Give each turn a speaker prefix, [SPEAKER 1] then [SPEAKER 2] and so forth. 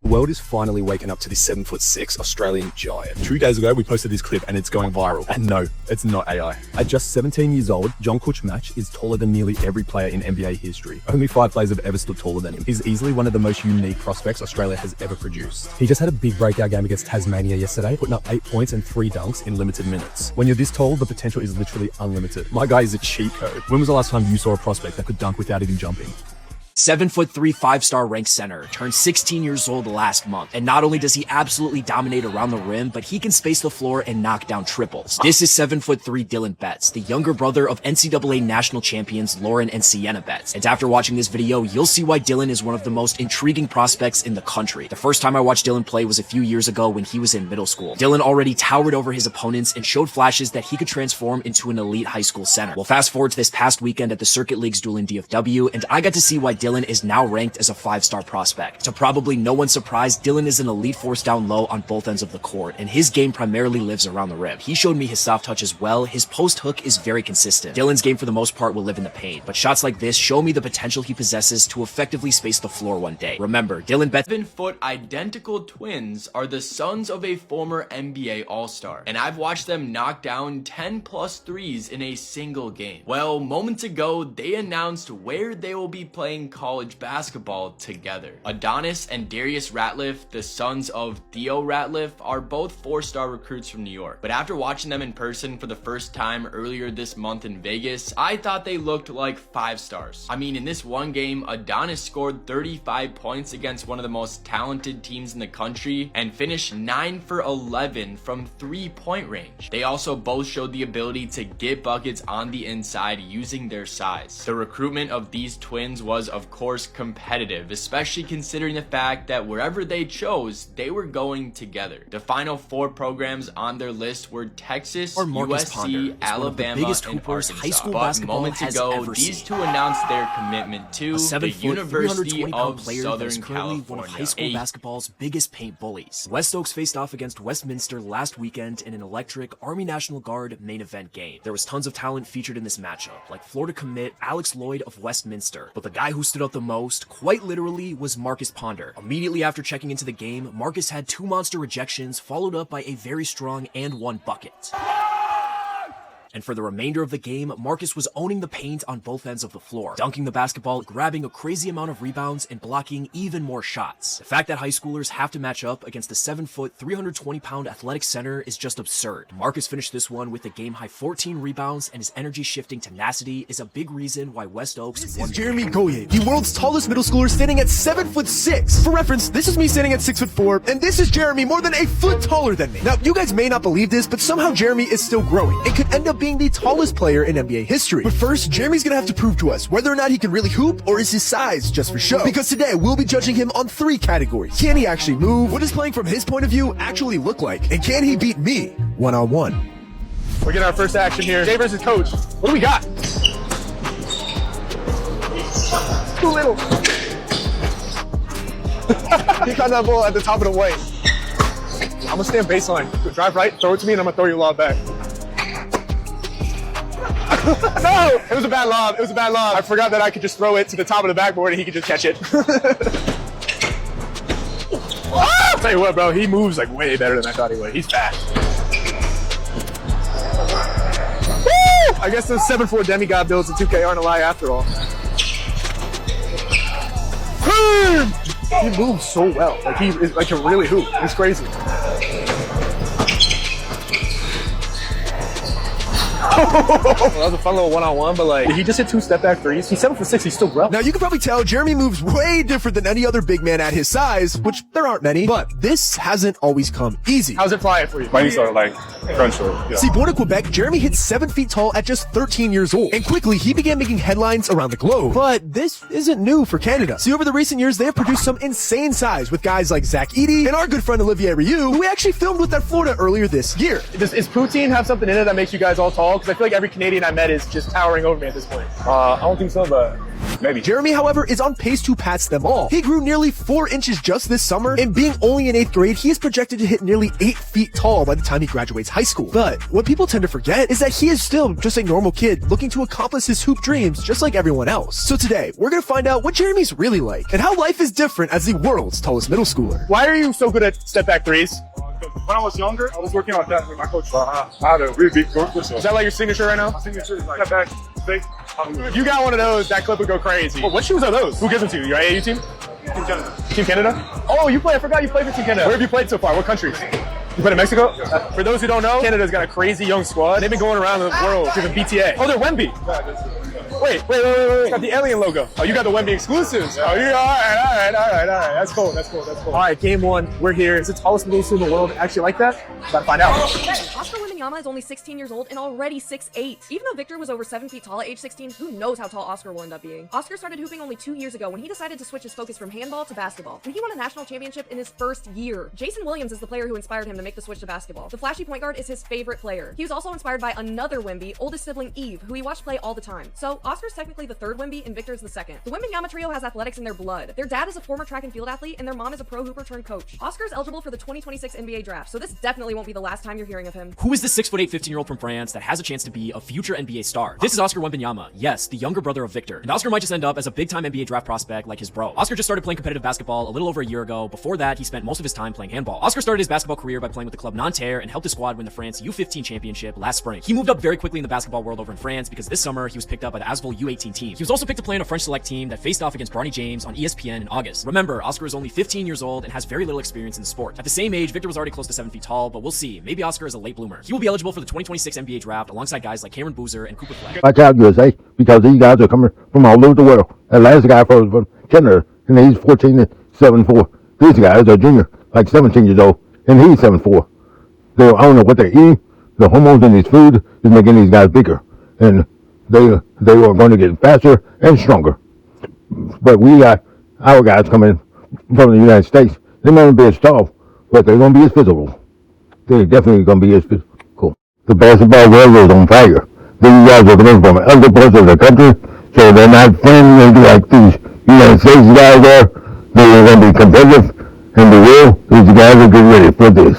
[SPEAKER 1] The world is finally waking up to this 7'6" Australian giant. 2 days ago, we posted this clip and it's going viral. And no, it's not AI. At just 17 years old, John Kutchmatch is taller than nearly every player in NBA history. Only 5 players have ever stood taller than him. He's easily one of the most unique prospects Australia has ever produced. He just had a big breakout game against Tasmania yesterday, putting up 8 points and 3 dunks in limited minutes. When you're this tall, the potential is literally unlimited. My guy is a cheat code. When was the last time you saw a prospect that could dunk without even jumping?
[SPEAKER 2] 7'3", 5-star ranked center, turned 16 years old last month, and not only does he absolutely dominate around the rim, but he can space the floor and knock down triples. This is 7'3" Dillon Betts, the younger brother of NCAA national champions Lauren and Sienna Betts. And after watching this video, you'll see why Dillon is one of the most intriguing prospects in the country. The first time I watched Dillon play was a few years ago when he was in middle school. Dillon already towered over his opponents and showed flashes that he could transform into an elite high school center. Well, fast forward to this past weekend at the Circuit Leagues duel in DFW, and I got to see why Dillon is now ranked as a 5-star prospect. To probably no one's surprise, Dillon is an elite force down low on both ends of the court, and his game primarily lives around the rim. He showed me his soft touch as well. His post hook is very consistent. Dillon's game for the most part will live in the paint, but shots like this show me the potential he possesses to effectively space the floor one day. Remember, Dillon Betts
[SPEAKER 3] 7-foot identical twins are the sons of a former NBA All-Star, and I've watched them knock down 10+ threes in a single game. Well, moments ago, they announced where they will be playing college basketball together. Adonis and Darius Ratliff, the sons of Theo Ratliff, are both 4-star recruits from New York. But after watching them in person for the first time earlier this month in Vegas, I thought they looked like 5 stars. I mean, in this one game, Adonis scored 35 points against one of the most talented teams in the country and finished 9 for 11 from 3-point range. They also both showed the ability to get buckets on the inside using their size. The recruitment of these twins was, of course, competitive, especially considering the fact that wherever they chose, they were going together. The final 4 programs on their list were Texas, USC, Alabama, and Arkansas. But moments ago, these two announced their commitment to the University of Southern California,
[SPEAKER 2] one of high school basketball's biggest paint bullies. West Oaks faced off against Westminster last weekend in an electric Army National Guard main event game. There was tons of talent featured in this matchup, like Florida commit Alex Lloyd of Westminster, but the guy who stood out the most, quite literally, was Marcus Ponder. Immediately after checking into the game, Marcus had 2 monster rejections, followed up by a very strong and 1 bucket. And for the remainder of the game, Marcus was owning the paint on both ends of the floor, dunking the basketball, grabbing a crazy amount of rebounds, and blocking even more shots. The fact that high schoolers have to match up against a 7-foot, 320-pound athletic center is just absurd. Marcus finished this one with a game-high 14 rebounds, and his energy-shifting tenacity is a big reason why West Oaks won.
[SPEAKER 4] This is Jeremy Goye, the world's tallest middle schooler, standing at 7'6". For reference, this is me standing at 6'4", and this is Jeremy, more than a foot taller than me. Now, you guys may not believe this, but somehow Jeremy is still growing. It could end up being the tallest player in NBA history. But first, Jeremy's gonna have to prove to us whether or not he can really hoop, or is his size just for show. Because today, we'll be judging him on 3 categories. Can he actually move? What does playing from his point of view actually look like? And can he beat me one-on-one?
[SPEAKER 5] We're getting our first action here. Jay versus Coach. What do we got? Too little. He caught that ball at the top of the weight. I'm gonna stand baseline. Drive right, throw it to me, and I'm gonna throw your lob back. No! It was a bad lob. It was a bad lob. I forgot that I could just throw it to the top of the backboard and he could just catch it. I'll tell you what, bro. He moves like way better than I thought he would. He's fast. Woo! I guess those 7'4" demigod builds in 2K aren't a lie after all. He moves so well. Like he is like a really hoop. It's crazy. Well, that was a fun little one-on-one, but like, he just hit 2 step-back threes. He's 7'6", he's still growing.
[SPEAKER 4] Now, you can probably tell Jeremy moves way different than any other big man at his size, which there aren't many, but this hasn't always come easy.
[SPEAKER 5] How's it flying for you?
[SPEAKER 6] My knees are like crunch.
[SPEAKER 4] See, born in Quebec, Jeremy hit 7 feet tall at just 13 years old, and quickly he began making headlines around the globe. But this isn't new for Canada. See, over the recent years, they have produced some insane size with guys like Zach Edey and our good friend Olivier Rioux, who we actually filmed with at Florida earlier this year.
[SPEAKER 5] Is poutine have something in it that makes you guys all tall? Because I feel like every Canadian I met is just towering over me at this point.
[SPEAKER 6] I don't think so, but maybe.
[SPEAKER 4] Jeremy, however, is on pace to pass them all. He grew nearly 4 inches just this summer, and being only in 8th grade, he is projected to hit nearly 8 feet tall by the time he graduates high school. But what people tend to forget is that he is still just a normal kid looking to accomplish his hoop dreams just like everyone else. So today, we're gonna find out what Jeremy's really like, and how life is different as the world's tallest middle schooler.
[SPEAKER 5] Why are you so good at step back threes?
[SPEAKER 6] When I was younger, I was working on that with my coach. I had a really big coach.
[SPEAKER 5] Is that like your signature right now?
[SPEAKER 6] My signature is like step back, fake.
[SPEAKER 5] You got one of those, that clip would go crazy. Well, what shoes are those? Who gives them to you? Your AAU team?
[SPEAKER 6] Team Canada.
[SPEAKER 5] Team Canada? Oh, you play. I forgot you played for Team Canada. Where have you played so far? What countries? You played in Mexico? For those who don't know, Canada's got a crazy young squad. They've been going around the world giving BTA. Oh, they're Wemby. Wait. It's got the alien logo. Oh, you got the Wemby exclusives. Oh, you all right. That's cool. All right, game 1. We're here. Is the tallest middle school in the world actually like that? About to find out.
[SPEAKER 7] Oscar Wembanyama is only 16 years old and already 6'8". Even though Victor was over 7 feet tall at age 16, who knows how tall Oscar will end up being. Oscar started hooping only 2 years ago when he decided to switch his focus from handball to basketball. And he won a national championship in his first year. Jason Williams is the player who inspired him to make the switch to basketball. The flashy point guard is his favorite player. He was also inspired by another Wemby, oldest sibling Eve, who he watched play all the time. So Oscar's technically the third Wemby and Victor's the second. The Wembanyama trio has athletics in their blood. Their dad is a former track and field athlete and their mom is a pro hooper turned coach. Oscar's eligible for the 2026 NBA draft, so this definitely won't be the last time you're hearing of him.
[SPEAKER 2] Who is the 6'8", 15-year-old from France that has a chance to be a future NBA star? This is Oscar Wembanyama, yes, the younger brother of Victor. And Oscar might just end up as a big-time NBA draft prospect like his bro. Oscar just started playing competitive basketball a little over a year ago. Before that, he spent most of his time playing handball. Oscar started his basketball career by playing with the club Nanterre and helped his squad win the France U15 championship last spring. He moved up very quickly in the basketball world over in France because this summer he was picked up by the Asvel U18 team. He was also picked to play on a French select team that faced off against Bronny James on ESPN in August. Remember, Oscar is only 15 years old and has very little experience in the sport. At the same age, Victor was already close to 7 feet tall, but we'll see. Maybe Oscar is a late bloomer. He will be eligible for the 2026 NBA draft alongside guys like Cameron Boozer and Cooper Fleck.
[SPEAKER 8] Watch out, USA, because these guys are coming from all over the world. The last guy was from Canada, and he's 14 and 7'4". These guys are junior, like 17 years old, and he's 7'4". I don't know what they're eating. The hormones in his food is making these guys bigger, and they are going to get faster and stronger. But we got our guys coming from the United States. They might not be as tall, but they're going to be as physical. They're definitely going to be as physical. The basketball world is on fire. These guys are coming from other parts of the country, so they're not friendly like these United States guys are. They're going to be competitive, and the world, these guys are getting ready for this.